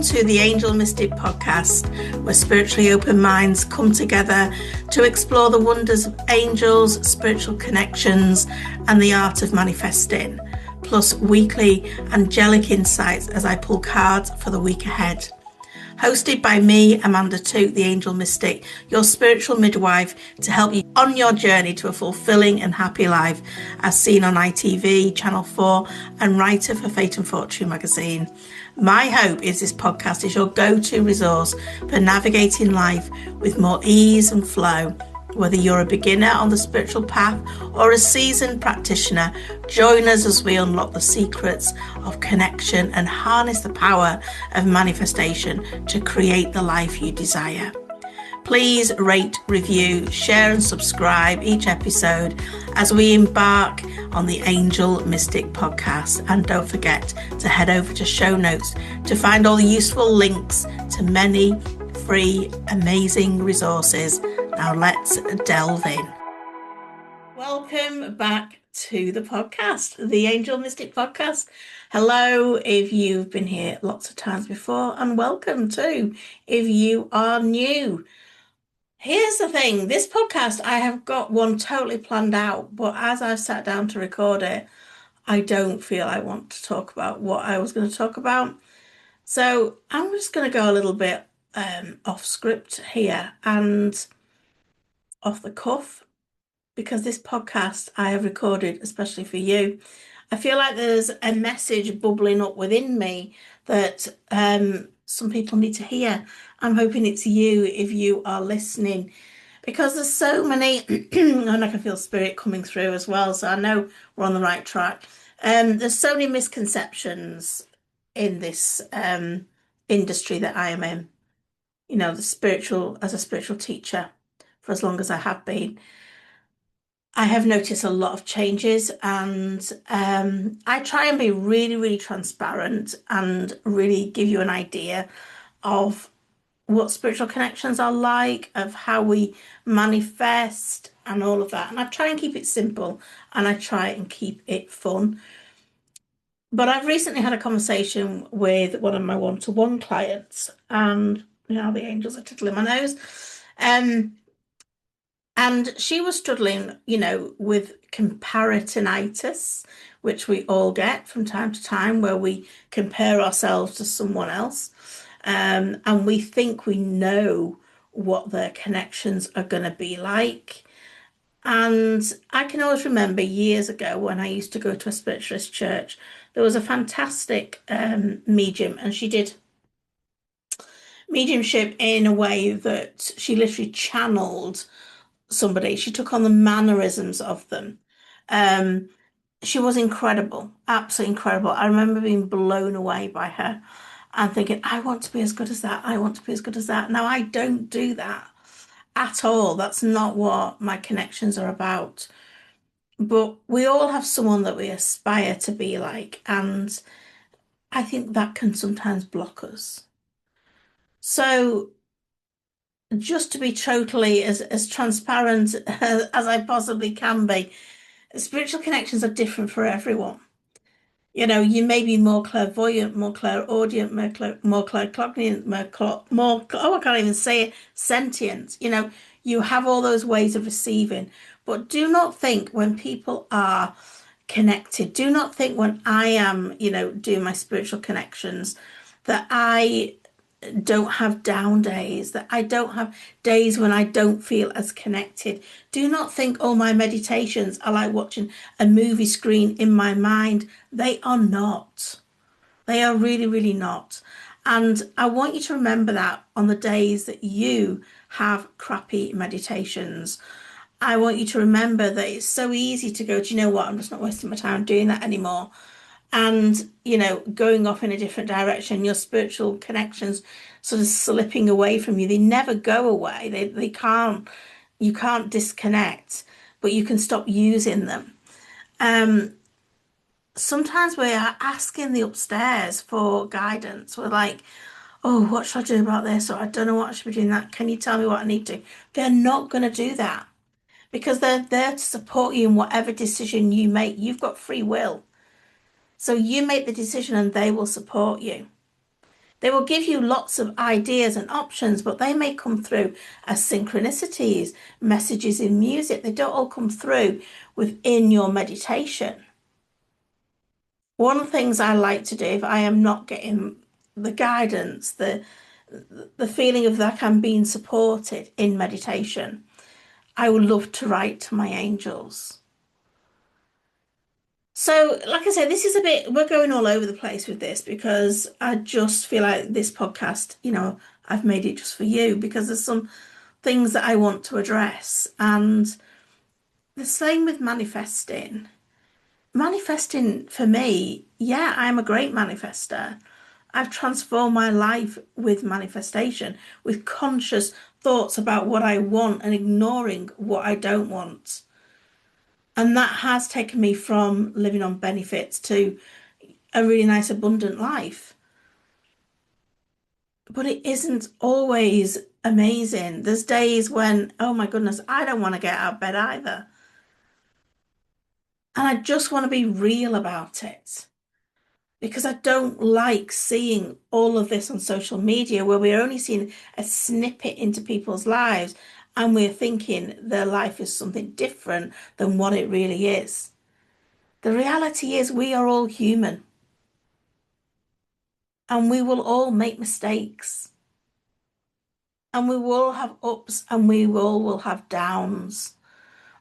to the Angel Mystic podcast, where spiritually open minds come together to explore the wonders of angels, spiritual connections, and the art of manifesting, plus weekly angelic insights as I pull cards for the week ahead. Hosted by me, Amanda Tooke, the Angel Mystic, your spiritual midwife, to help you on your journey to a fulfilling and happy life, as seen on ITV, Channel 4, and writer for Fate and Fortune magazine. My hope is this podcast is your go-to resource for navigating life with more ease and flow. Whether you're a beginner on the spiritual path or a seasoned practitioner, join us as we unlock the secrets of connection and harness the power of manifestation to create the life you desire. Please rate, review, share and subscribe each episode as we embark on the Angel Mystic podcast. And don't forget to head over to show notes to find all the useful links to many free, amazing resources. Now let's delve in. Welcome back to the podcast, the Angel Mystic podcast. Hello if you've been here lots of times before, and welcome too if you are new. Here's the thing, this podcast, I have got one totally planned out, but as I've sat down to record it, I don't feel I want to talk about what I was going to talk about. So I'm just going to go a little bit off script here and off the cuff, because this podcast I have recorded especially for you. I feel like there's a message bubbling up within me that some people need to hear. I'm hoping it's you if you are listening, because there's so many, and I can feel spirit coming through as well, so I know we're on the right track. There's so many misconceptions in this industry that I am in. You know, as a spiritual teacher for as long as I have been, I have noticed a lot of changes, and I try and be really, really transparent and really give you an idea of what spiritual connections are like, of how we manifest and all of that. And I try and keep it simple, and I try and keep it fun. But I've recently had a conversation with one of my one-to-one clients, and the angels are tickling my nose. And she was struggling, with comparatinitis, which we all get from time to time, where we compare ourselves to someone else. And we think we know what their connections are going to be like. And I can always remember years ago when I used to go to a spiritualist church, there was a fantastic medium, and she did mediumship in a way that she literally channeled somebody. She took on the mannerisms of them. She was incredible, absolutely incredible. I remember being blown away by her and thinking, I want to be as good as that. I want to be as good as that. Now, I don't do that at all. That's not what my connections are about. But we all have someone that we aspire to be like, and I think that can sometimes block us. So just to be totally as transparent as I possibly can be, spiritual connections are different for everyone. You may be more clairvoyant, more clairaudient, more claircognizant, I can't even say it, sentient. You have all those ways of receiving. But do not think when people are connected, do not think when I am, doing my spiritual connections, that I don't have down days, that I don't have days when I don't feel as connected. Do not think all my meditations are like watching a movie screen in my mind. They are not. They are really, really not. And I want you to remember that on the days that you have crappy meditations. I want you to remember that it's so easy to go, do you know what? I'm just not wasting my time doing that anymore. And, going off in a different direction, your spiritual connections sort of slipping away from you. They never go away. They can't, you can't disconnect, but you can stop using them. Sometimes we are asking the upstairs for guidance. We're like, oh, what should I do about this? Or I don't know what I should be doing that. Can you tell me what I need to do? They're not going to do that, because they're there to support you in whatever decision you make. You've got free will. So you make the decision and they will support you. They will give you lots of ideas and options, but they may come through as synchronicities, messages in music. They don't all come through within your meditation. One of the things I like to do if I am not getting the guidance, the feeling of like I'm being supported in meditation, I would love to write to my angels. So, like I said, this is a bit, we're going all over the place with this because I just feel like this podcast, I've made it just for you because there's some things that I want to address. And the same with manifesting. Manifesting for me, yeah, I'm a great manifester. I've transformed my life with manifestation, with conscious thoughts about what I want and ignoring what I don't want. And that has taken me from living on benefits to a really nice, abundant life. But it isn't always amazing. There's days when, oh my goodness, I don't want to get out of bed either. And I just want to be real about it because I don't like seeing all of this on social media where we're only seeing a snippet into people's lives and we're thinking their life is something different than what it really is. The reality is we are all human and we will all make mistakes and we will have ups and we will have downs.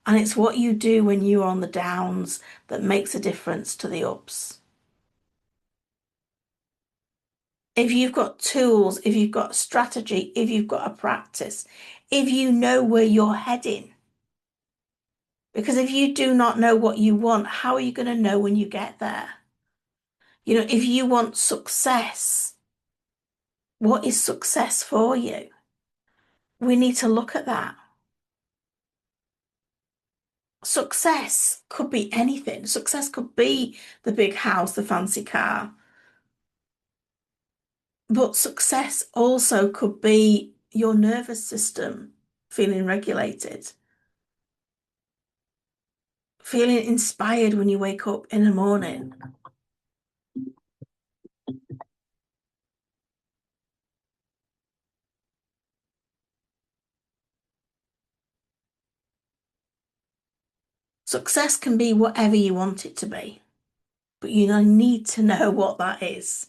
And it's what you do when you're on the downs that makes a difference to the ups. If you've got tools, if you've got strategy, if you've got a practice, if you know where you're heading. Because if you do not know what you want, how are you going to know when you get there? If you want success, what is success for you? We need to look at that. Success could be anything. Success could be the big house, the fancy car. But success also could be your nervous system feeling regulated, feeling inspired when you wake up in the morning. Success can be whatever you want it to be, but you need to know what that is.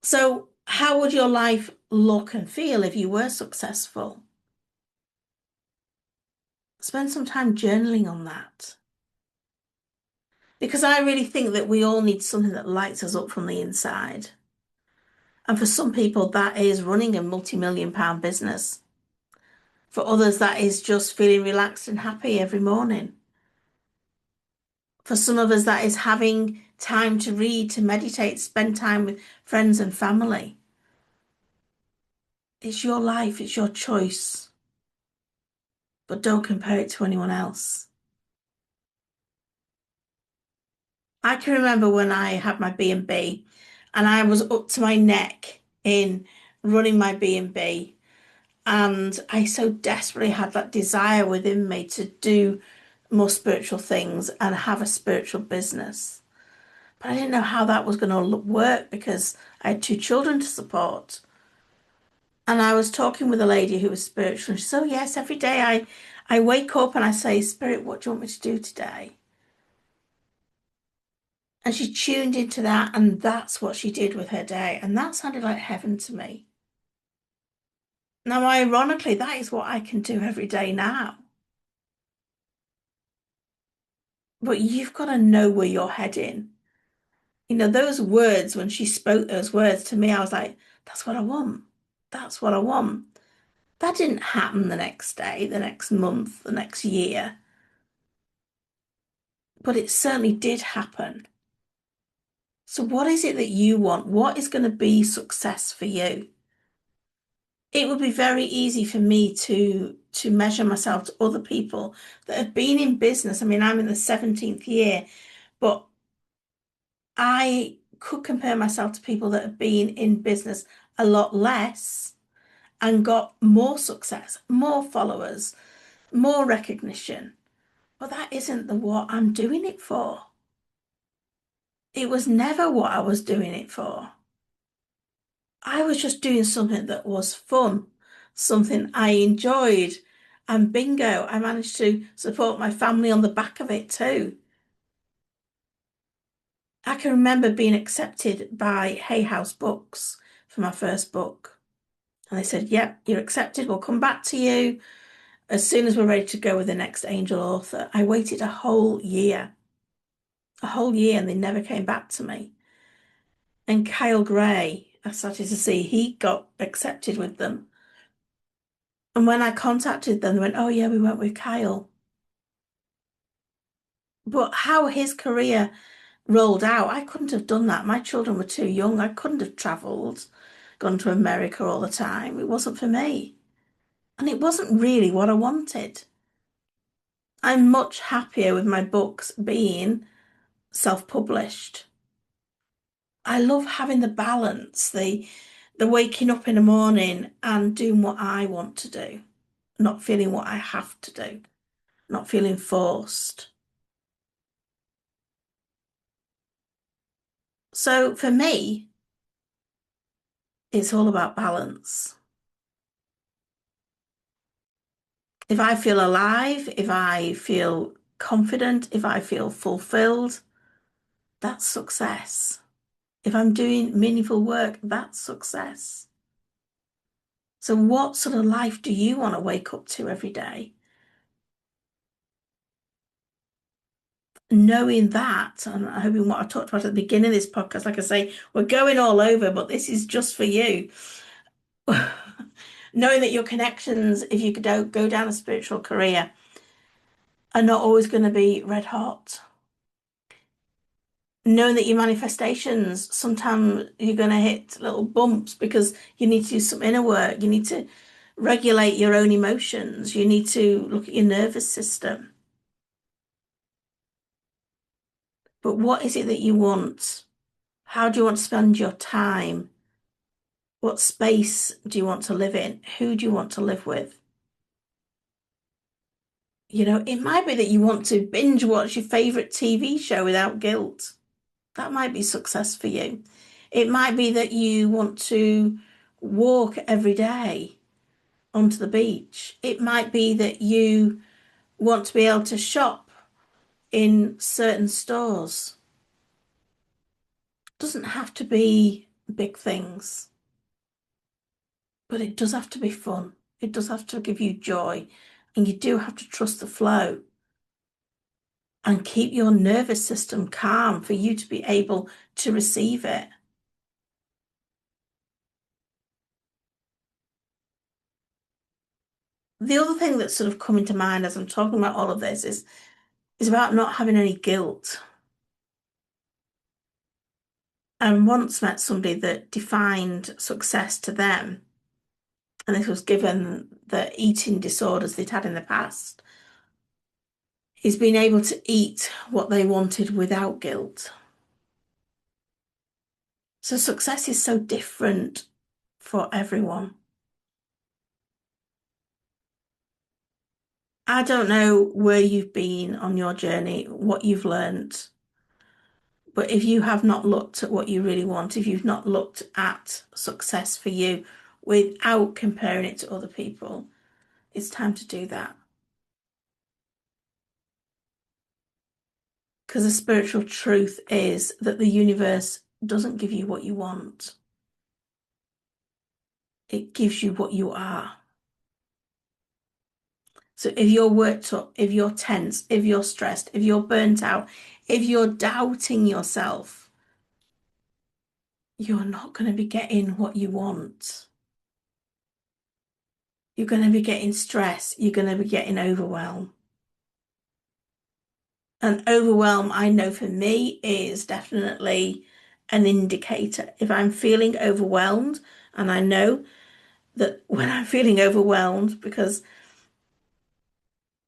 So, how would your life look and feel if you were successful? Spend some time journaling on that. Because I really think that we all need something that lights us up from the inside. And for some people, that is running a multi-million pound business. For others, that is just feeling relaxed and happy every morning. For some of us, that is having time to read, to meditate, spend time with friends and family. It's your life, it's your choice. But don't compare it to anyone else. I can remember when I had my B&B and I was up to my neck in running my B&B and I so desperately had that desire within me to do more spiritual things and have a spiritual business. But I didn't know how that was going to work because I had two children to support. And I was talking with a lady who was spiritual, and she said, oh, yes, every day I wake up and I say, Spirit, what do you want me to do today? And she tuned into that, and that's what she did with her day. And that sounded like heaven to me. Now, ironically, that is what I can do every day now. But you've got to know where you're heading. Those words, when she spoke those words to me, I was like, that's what I want. That's what I want. That didn't happen the next day, the next month, the next year. But it certainly did happen. So what is it that you want? What is going to be success for you? It would be very easy for me to measure myself to other people that have been in business. I mean, I'm in the 17th year, but I could compare myself to people that have been in business a lot less and got more success, more followers, more recognition. But that isn't what I'm doing it for. It was never what I was doing it for. I was just doing something that was fun, something I enjoyed. And bingo, I managed to support my family on the back of it too. I can remember being accepted by Hay House Books for my first book. And they said, yep, you're accepted. We'll come back to you as soon as we're ready to go with the next angel author. I waited a whole year, and they never came back to me. And Kyle Gray, I started to see he got accepted with them. And when I contacted them, they went, oh, yeah, we went with Kyle. But how his career rolled out, I couldn't have done that. My children were too young. I couldn't have travelled, gone to America all the time. It wasn't for me. And it wasn't really what I wanted. I'm much happier with my books being self-published. I love having the balance, the waking up in the morning and doing what I want to do, not feeling what I have to do, not feeling forced. So for me, it's all about balance. If I feel alive, if I feel confident, if I feel fulfilled, that's success. If I'm doing meaningful work, that's success. So what sort of life do you want to wake up to every day? Knowing that, and I hope what I talked about at the beginning of this podcast, like I say, we're going all over, but this is just for you. Knowing that your connections, if you don't go down a spiritual career, are not always going to be red hot. Knowing that your manifestations, sometimes you're going to hit little bumps because you need to do some inner work. You need to regulate your own emotions. You need to look at your nervous system. But what is it that you want? How do you want to spend your time? What space do you want to live in? Who do you want to live with? You know, it might be that you want to binge watch your favorite TV show without guilt. That might be success for you. It might be that you want to walk every day onto the beach. It might be that you want to be able to shop in certain stores. It doesn't have to be big things, but it does have to be fun. It does have to give you joy, and you do have to trust the flow and keep your nervous system calm for you to be able to receive it. The other thing that's sort of coming to mind as I'm talking about all of this is about not having any guilt. I once met somebody that defined success to them, and this was given the eating disorders they'd had in the past, is being able to eat what they wanted without guilt. So success is so different for everyone. I don't know where you've been on your journey, what you've learned, but if you have not looked at what you really want, if you've not looked at success for you without comparing it to other people, it's time to do that. Because the spiritual truth is that the universe doesn't give you what you want. It gives you what you are. So if you're worked up, if you're tense, if you're stressed, if you're burnt out, if you're doubting yourself, you're not going to be getting what you want. You're going to be getting stress. You're going to be getting overwhelmed. And overwhelm, I know for me, is definitely an indicator. If I'm feeling overwhelmed, and I know that when I'm feeling overwhelmed, because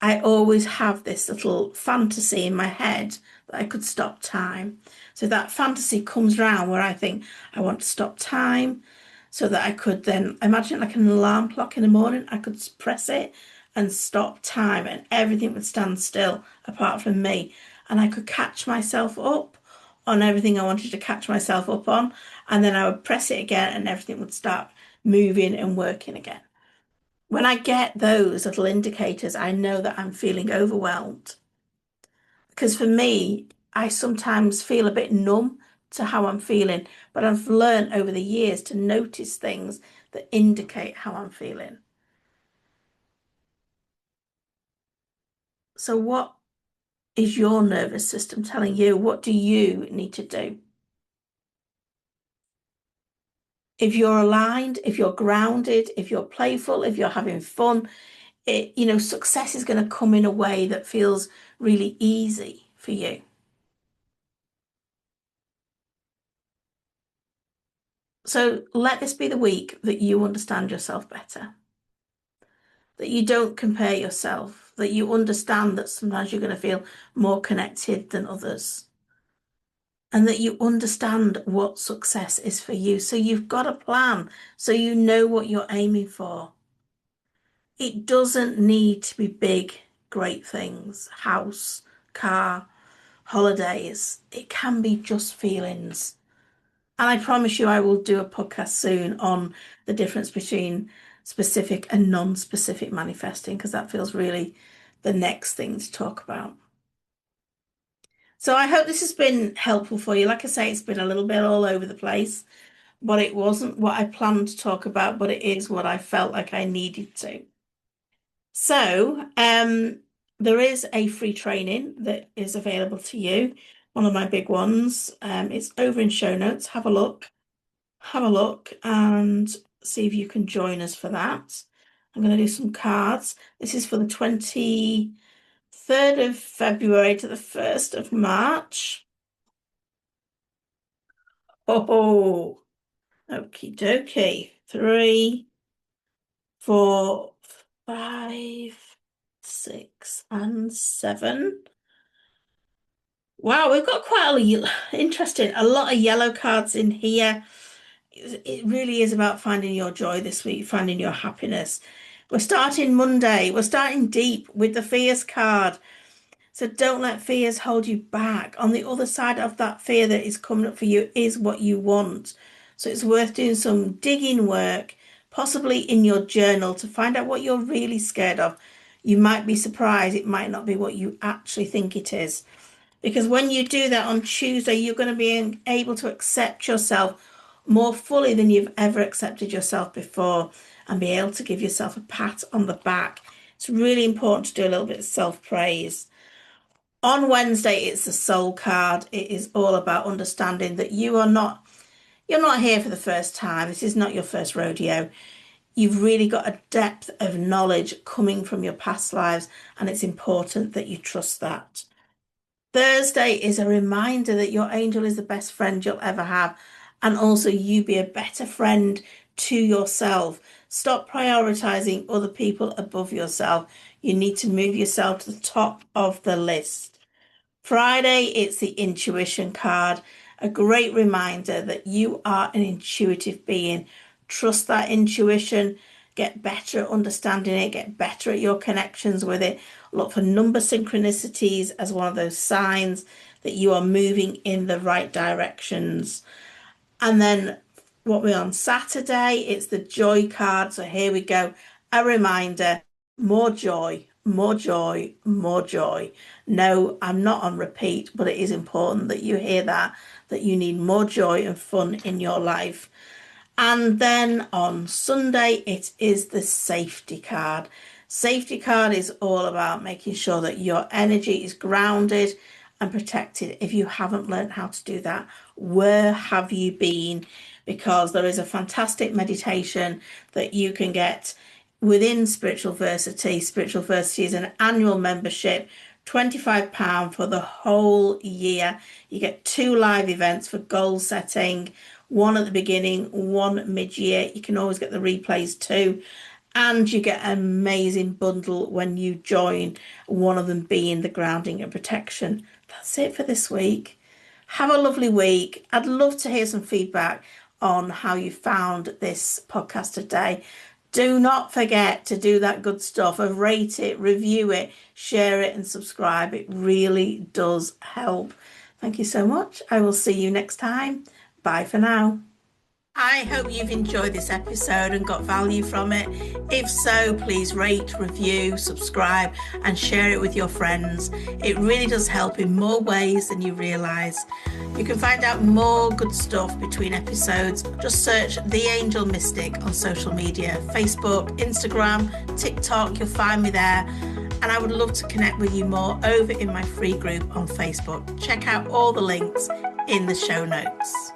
I always have this little fantasy in my head that I could stop time. So that fantasy comes round where I think I want to stop time so that I could then imagine like an alarm clock in the morning. I could press it and stop time and everything would stand still apart from me. And I could catch myself up on everything I wanted to catch myself up on, and then I would press it again and everything would start moving and working again. When I get those little indicators, I know that I'm feeling overwhelmed. Because for me, I sometimes feel a bit numb to how I'm feeling, but I've learned over the years to notice things that indicate how I'm feeling. So, what is your nervous system telling you? What do you need to do? If you're aligned, if you're grounded, if you're playful, if you're having fun, success is going to come in a way that feels really easy for you. So let this be the week that you understand yourself better, that you don't compare yourself, that you understand that sometimes you're going to feel more connected than others, and that you understand what success is for you. So you've got a plan, so you know what you're aiming for. It doesn't need to be big, great things, house, car, holidays. It can be just feelings. And I promise you, I will do a podcast soon on the difference between specific and non-specific manifesting, because that feels really the next thing to talk about. So I hope this has been helpful for you. Like I say, it's been a little bit all over the place, but it wasn't what I planned to talk about, but it is what I felt like I needed to. So, there is a free training that is available to you, one of my big ones. It's over in show notes. Have a look and see if you can join us for that. I'm going to do some cards. This is for the 23rd of February to the 1st of March. Oh, okie dokie. 3, 4, 5, 6, and 7. Wow, we've got quite interesting, a lot of yellow cards in here. It really is about finding your joy this week, finding your happiness. We're starting Monday. We're starting deep with the fears card. So don't let fears hold you back. On the other side of that fear that is coming up for you is what you want. So it's worth doing some digging work, possibly in your journal, to find out what you're really scared of. You might be surprised. It might not be what you actually think it is. Because when you do that on Tuesday, you're going to be able to accept yourself more fully than you've ever accepted yourself before, and be able to give yourself a pat on the back. It's really important to do a little bit of self-praise. On Wednesday, it's the soul card. It is all about understanding that you're not here for the first time. This is not your first rodeo. You've really got a depth of knowledge coming from your past lives, and it's important that you trust that. Thursday is a reminder that your angel is the best friend you'll ever have, and also you be a better friend to yourself. Stop prioritizing other people above yourself. You need to move yourself to the top of the list. Friday, it's the intuition card, a great reminder that you are an intuitive being. Trust that intuition, get better at understanding it, get better at your connections with it. Look for number synchronicities as one of those signs that you are moving in the right directions. And then what we're on Saturday, it's the joy card. So here we go. A reminder, more joy, more joy, more joy. No, I'm not on repeat, but it is important that you hear that you need more joy and fun in your life. And then on Sunday, it is the safety card. Safety card is all about making sure that your energy is grounded and protected. If you haven't learned how to do that, where have you been? Because there is a fantastic meditation that you can get within Spiritual Versity. Spiritual Versity is an annual membership, £25 for the whole year. You get 2 live events for goal setting, one at the beginning, one mid-year. You can always get the replays too. And you get an amazing bundle when you join, one of them being the grounding and protection. That's it for this week. Have a lovely week. I'd love to hear some feedback on how you found this podcast today. Do not forget to do that good stuff of rate it, review it, share it, and subscribe. It really does help. Thank you so much. I will see you next time. Bye for now. I hope you've enjoyed this episode and got value from it. If so, please rate, review, subscribe, and share it with your friends. It really does help in more ways than you realise. You can find out more good stuff between episodes. Just search The Angel Mystic on social media, Facebook, Instagram, TikTok. You'll find me there. And I would love to connect with you more over in my free group on Facebook. Check out all the links in the show notes.